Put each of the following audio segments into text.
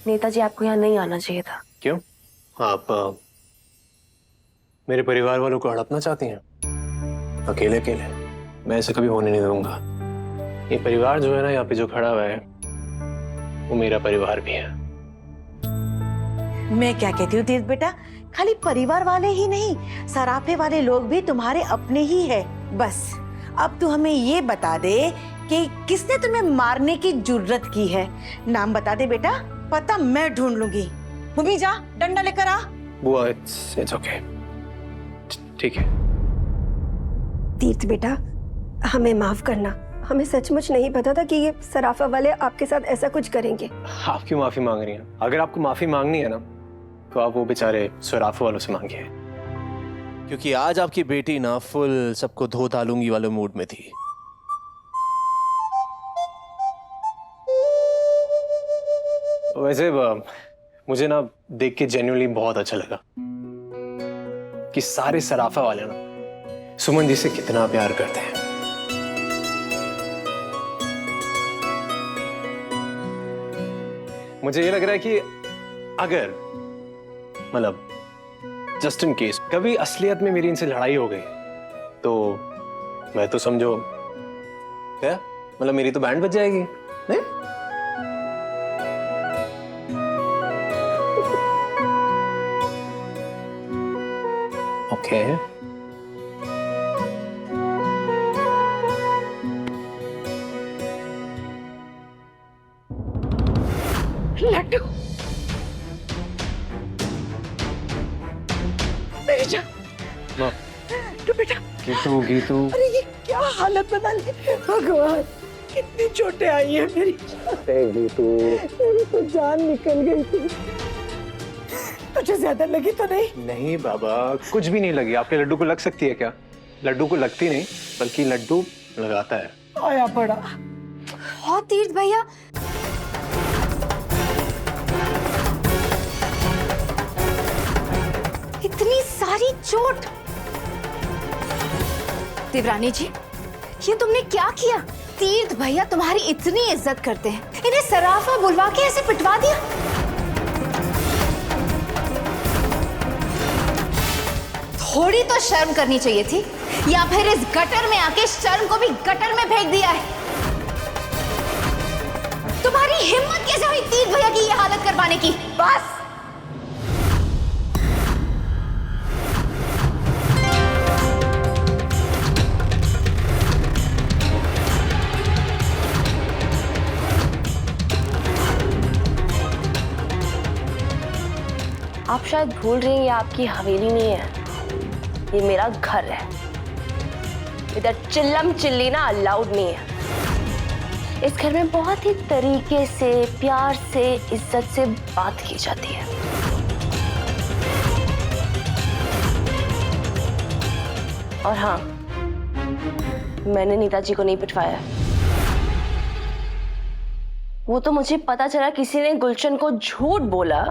नेताजी आपको यहाँ नहीं आना चाहिए था। क्यों? आप मेरे परिवार वालों को हड़पना चाहती हैं? अकेले अकेले मैं ऐसे कभी होने नहीं दूंगा। ये परिवार जो है ना यहाँ पे जो खड़ा हुआ है वो मेरा परिवार भी है। मैं क्या कहती हूँ तीर्थ बेटा, खाली परिवार वाले ही नहीं, सराफे वाले लोग भी तुम्हारे अपने ही है। बस अब तू हमें ये बता दे कि किसने तुम्हें मारने की जुर्रत की है। नाम बता दे बेटा, पता मैं ढूंढ लूंगी। मम्मी जा डंडा लेकर आ। बुआ इट्स ओके, ठीक है। तीर्थ बेटा, हमें माफ करना, हमें सचमुच नहीं पता था कि ये सराफा वाले आपके साथ ऐसा कुछ करेंगे। आप क्यों माफी मांग रही हैं? अगर आपको माफी मांगनी है ना तो आप वो बेचारे सराफा वालों से मांगिए, क्योंकि आज आपकी बेटी ना फुल सबको धो डालूंगी वाले मूड में थी। वैसे मुझे ना देख के जेन्युइनली बहुत अच्छा लगा कि सारे सराफा वाले ना सुमन जी से कितना प्यार करते हैं। मुझे ये लग रहा है कि अगर मतलब जस्ट इन केस कभी असलियत में मेरी इनसे लड़ाई हो गई तो मैं तो समझो क्या मतलब मेरी तो बैंड बज जाएगी, नहीं? ओके लड्डू मेरी जान, माँ तो बेटा गीतू गीतू, अरे ये क्या हालत बना ली भगवान, कितनी चोटें आई है मेरी गीतू। मेरी तो जान निकल गई थी। तुझे ज्यादा लगी तो नहीं? नहीं बाबा, कुछ भी नहीं लगी। आपके लड्डू को लग सकती है क्या? लड्डू को लगती नहीं बल्कि लड्डू लगाता है। आया बड़ा। हाँ तीर्थ भैया, इतनी सारी चोट। देवरानी जी, ये तुमने क्या किया? तीर्थ भैया तुम्हारी इतनी इज्जत करते हैं, इन्हें सराफा बुलवा के ऐसे पिटवा दिया। थोड़ी तो शर्म करनी चाहिए थी, या फिर इस गटर में आके शर्म को भी गटर में फेंक दिया है। तुम्हारी हिम्मत कैसे हुई तीर्थ भैया की ये हालत करवाने की? बस आप शायद भूल रही हैं ये आपकी हवेली नहीं है, ये मेरा घर है। इधर चिल्लम चिल्ली ना अलाउड नहीं है। इस घर में बहुत ही तरीके से, प्यार से, इज्जत से बात की जाती है। और हाँ, मैंने नेताजी को नहीं पिटवाया। वो तो मुझे पता चला किसी ने गुलशन को झूठ बोला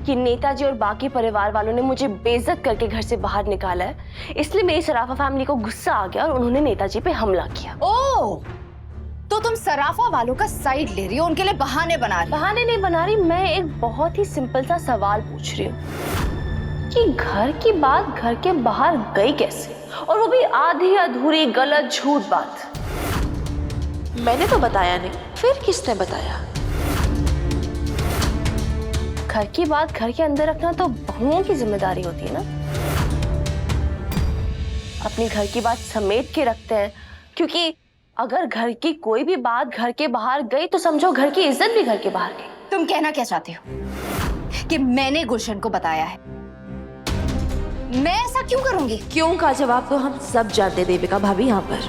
कि नेताजी और बाकी परिवार वालों ने मुझे बेइज्जत करके घर से बाहर निकाला है, इसलिए मेरी सराफा फैमिली को गुस्सा आ गया और उन्होंने नेताजी पे हमला किया। ओह, तो तुम सराफा वालों का साइड ले रही हो, उनके लिए बहाने बना रही? बहाने नहीं बना रही, मैं एक बहुत ही सिंपल सा सवाल पूछ रही हूँ कि घर की बात घर के बाहर गई कैसे, और वो भी आधी अधूरी गलत झूठ बात। मैंने तो बताया नहीं, फिर किसने बताया? घर की बात घर के अंदर रखना तो बहुओं की जिम्मेदारी होती है ना। अपने घर की बात समेट के रखते हैं, क्योंकि अगर घर की कोई भी बात घर के बाहर गई तो समझो घर की इज्जत भी घर के बाहर गई। तुम कहना क्या चाहती हो कि मैंने गुलशन को बताया है? मैं ऐसा क्यों करूंगी? क्यों का जवाब तो हम सब जानते हैं देविका भाभी। यहाँ पर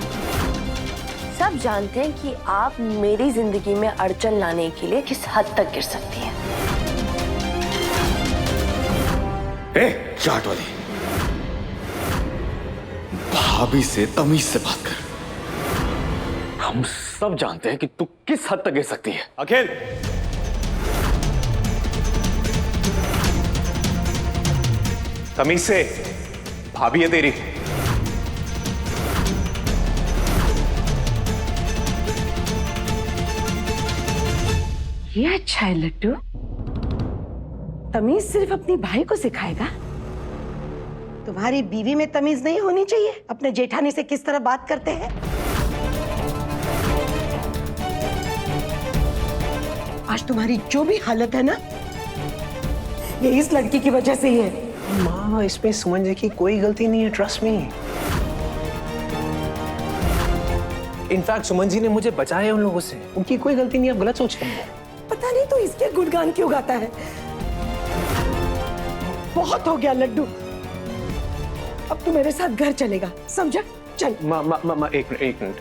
सब जानते हैं कि आप मेरी जिंदगी में अड़चन लाने के लिए किस हद तक गिर सकती हैं। चाट वाली, भाभी से तमीज से बात कर। हम सब जानते हैं कि तू किस हद तक गिर सकती है। अखिल, तमीज से, भाभी है तेरी। ये अच्छा है लड्डू, तमीज सिर्फ अपनी भाई को सिखाएगा? तुम्हारी बीवी में तमीज नहीं होनी चाहिए? अपने जेठानी से किस तरह बात करते हैं? आज तुम्हारी जो भी हालत है ना, ये इस लड़की की वजह से ही है। माँ, इसमें सुमन जी की कोई गलती नहीं है, trust me. In fact Suman ji ने मुझे बचाया है उन लोगों से, उनकी कोई गलती नहीं, आप गलत सोच रहे हैं। पता नहीं तो इसके गुणगान क्यों गाता है। बहुत हो गया लड्डू, अब तू मेरे साथ घर चलेगा, समझा? चल। माँ, एक मिनट,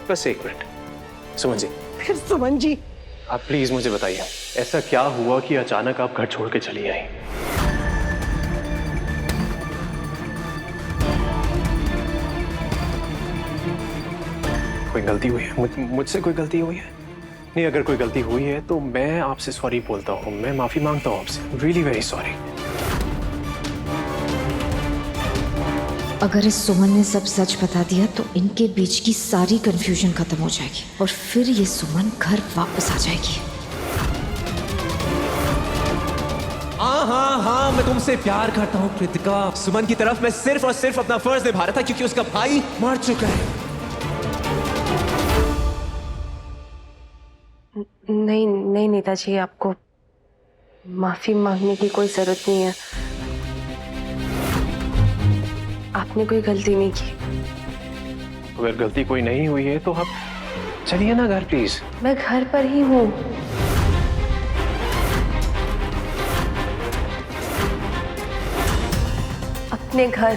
बस एक मिनट। सुमन जी। फिर सुमन जी? आप प्लीज मुझे बताइए, ऐसा क्या हुआ कि अचानक आप घर छोड़ के चली आई? कोई गलती हुई है? मुझसे कोई गलती हुई है? नहीं, अगर कोई गलती हुई है तो मैं आपसे सॉरी बोलता हूँ, मैं माफी मांगता हूँ आपसे, रियली वेरी सॉरी। अगर इस सुमन ने सब सच बता दिया तो इनके बीच की सारी कंफ्यूजन खत्म हो जाएगी और फिर ये सुमन घर वापस आ जाएगी। हाँ, मैं तुमसे प्यार करता हूँ कृतिका। सुमन की तरफ मैं सिर्फ और सिर्फ अपना फर्ज निभा रहा था क्योंकि उसका भाई मर चुका है। नहीं नेताजी, आपको माफी मांगने की कोई जरूरत नहीं है। आपने कोई गलती नहीं की। अगर गलती कोई नहीं हुई है तो आप चलिए ना घर, प्लीज। मैं घर पर ही हूँ। अपने घर,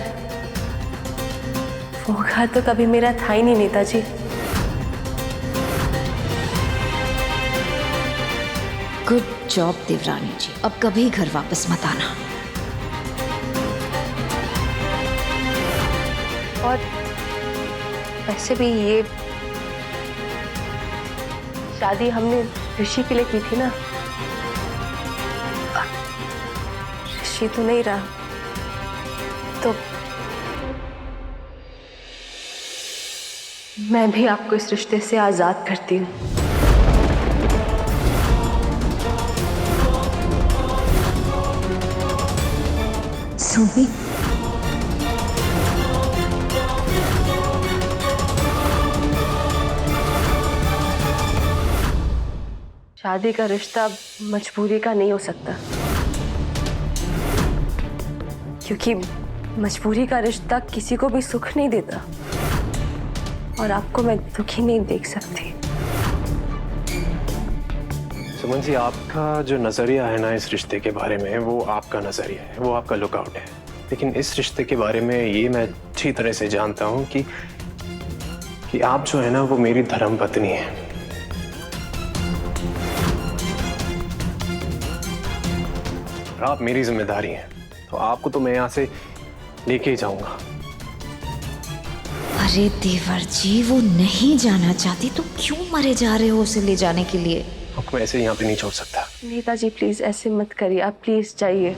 वो घर तो कभी मेरा था ही नहीं नेताजी। गुड जॉब देवरानी जी, अब कभी घर वापस मत आना। और वैसे भी ये शादी हमने ऋषि के लिए की थी ना, ऋषि तो नहीं रहा तो मैं भी आपको इस रिश्ते से आजाद करती हूँ। सुमी, शादी का रिश्ता मजबूरी का नहीं हो सकता, क्योंकि मजबूरी का रिश्ता किसी को भी सुख नहीं देता और आपको मैं दुखी नहीं देख सकती। सुमन जी, आपका जो नजरिया है ना इस रिश्ते के बारे में, वो आपका नजरिया है, वो आपका लुकआउट है। लेकिन इस रिश्ते के बारे में ये मैं अच्छी तरह से जानता हूँ कि आप जो है ना वो मेरी धर्म पत्नी है। और आप मेरी जिम्मेदारी हैं, तो आपको तो मैं यहाँ से लेके ही जाऊंगा। अरे देवर जी, वो नहीं जाना चाहती तो क्यों मरे जा रहे हो उसे ले जाने के लिए? आपको ऐसे यहाँ पे नहीं छोड़ सकता। नेताजी प्लीज ऐसे मत करिए, आप प्लीज जाइए।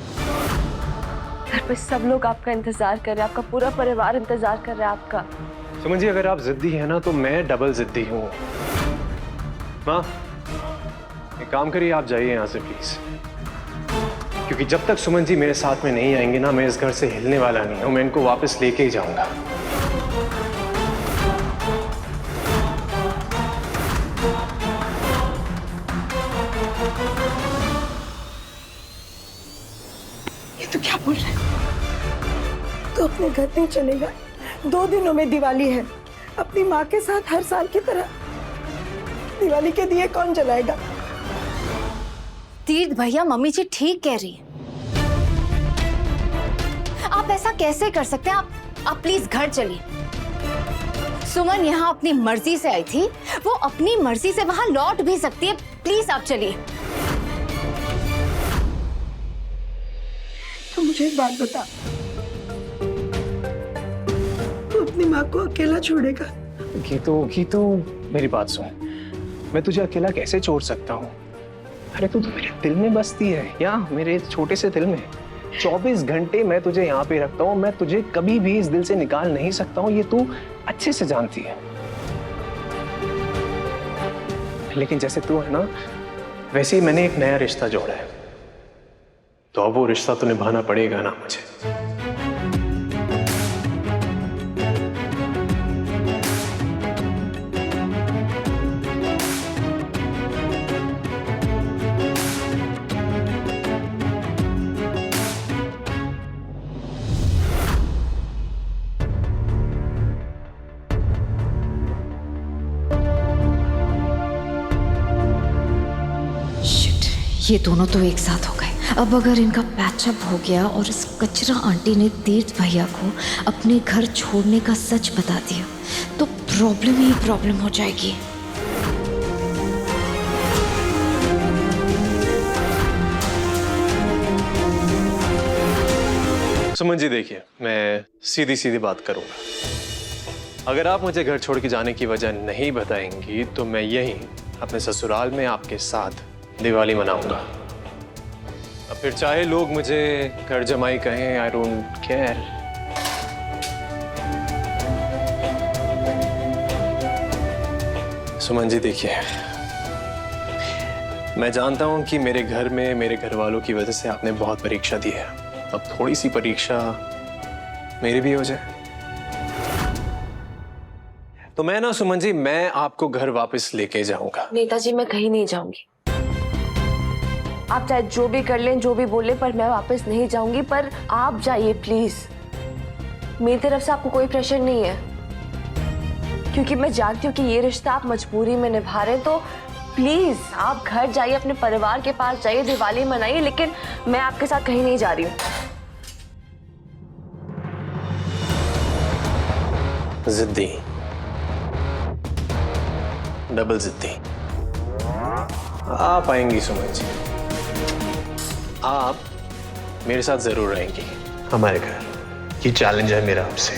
घर पे सब लोग आपका इंतजार कर रहे हैं, आपका पूरा परिवार इंतजार कर रहा है आपका। सुमन जी, अगर आप जिद्दी है ना तो मैं डबल जिद्दी हूँ। माँ, एक काम करिए, आप जाइए यहाँ से प्लीज, क्योंकि जब तक सुमन जी मेरे साथ में नहीं आएंगे ना, मैं इस घर से हिलने वाला नहीं हूँ। मैं इनको वापस लेके ही जाऊंगा। ये तो क्या बोल रहा है? तो अपने घर नहीं चलेगा? 2 दिनों में दिवाली है, अपनी माँ के साथ हर साल की तरह दिवाली के दिए कौन जलाएगा? तीर्थ भैया, मम्मी जी ठीक कह रही है। आप ऐसा कैसे कर सकते हैं? आप प्लीज घर चलिए। सुमन यहाँ अपनी मर्जी से आई थी, वो अपनी मर्जी से वहां लौट भी सकती है। प्लीज आप चलिए। तो मुझे एक बात बता, तू अपनी माँ को अकेला छोड़ेगा? गीतू, मेरी बात सुन। मैं तुझे अकेला कैसे छोड़ सकता हूँ? अरे तू तो मेरे दिल में बसती है, यहाँ मेरे छोटे से दिल में। 24 घंटे मैं तुझे यहाँ पे रखता हूँ, मैं तुझे कभी भी इस दिल से निकाल नहीं सकता हूँ, ये तू अच्छे से जानती है। लेकिन जैसे तू है ना, वैसे ही मैंने एक नया रिश्ता जोड़ा है। तो अब वो रिश्ता तो निभाना पड़ेगा ना मुझे। शिट, ये दोनों तो एक साथ हो गए। अब अगर इनका पैचअप हो गया और इस कचरा आंटी ने तीर्थ भैया को अपने घर छोड़ने का सच बता दिया तो प्रॉब्लम ही प्रॉब्लम हो जाएगी। सुमन जी देखिए, मैं सीधी सीधी बात करूंगा। अगर आप मुझे घर छोड़ के जाने की वजह नहीं बताएंगी तो मैं यहीं अपने ससुराल में आपके साथ दिवाली मनाऊंगा। अब फिर चाहे लोग मुझे घर जमाई कहें, I don't care. Suman ji देखिए, मैं जानता हूं कि मेरे घर में मेरे घर वालों की वजह से आपने बहुत परीक्षा दी है। अब थोड़ी सी परीक्षा मेरी भी हो जाए तो मैं ना सुमन जी, मैं आपको घर वापस लेके जाऊंगा। नेताजी मैं कहीं नहीं जाऊंगी। आप चाहे जो भी कर लें, जो भी बोले, पर मैं वापस नहीं जाऊंगी। पर आप जाइए प्लीज। मेरी तरफ से आपको कोई प्रेशर नहीं है, क्योंकि मैं जानती हूँ कि ये रिश्ता आप मजबूरी में निभा रहे हैं। तो प्लीज आप घर जाइए, अपने परिवार के पास जाइए, दिवाली मनाइए, लेकिन मैं आपके साथ कहीं नहीं जा रही हूँ। जिद्दी, डबल जिद्दी। आप आएंगी सुमन जी, आप मेरे साथ जरूर रहेंगी हमारे घर। ये चैलेंज है मेरा आपसे।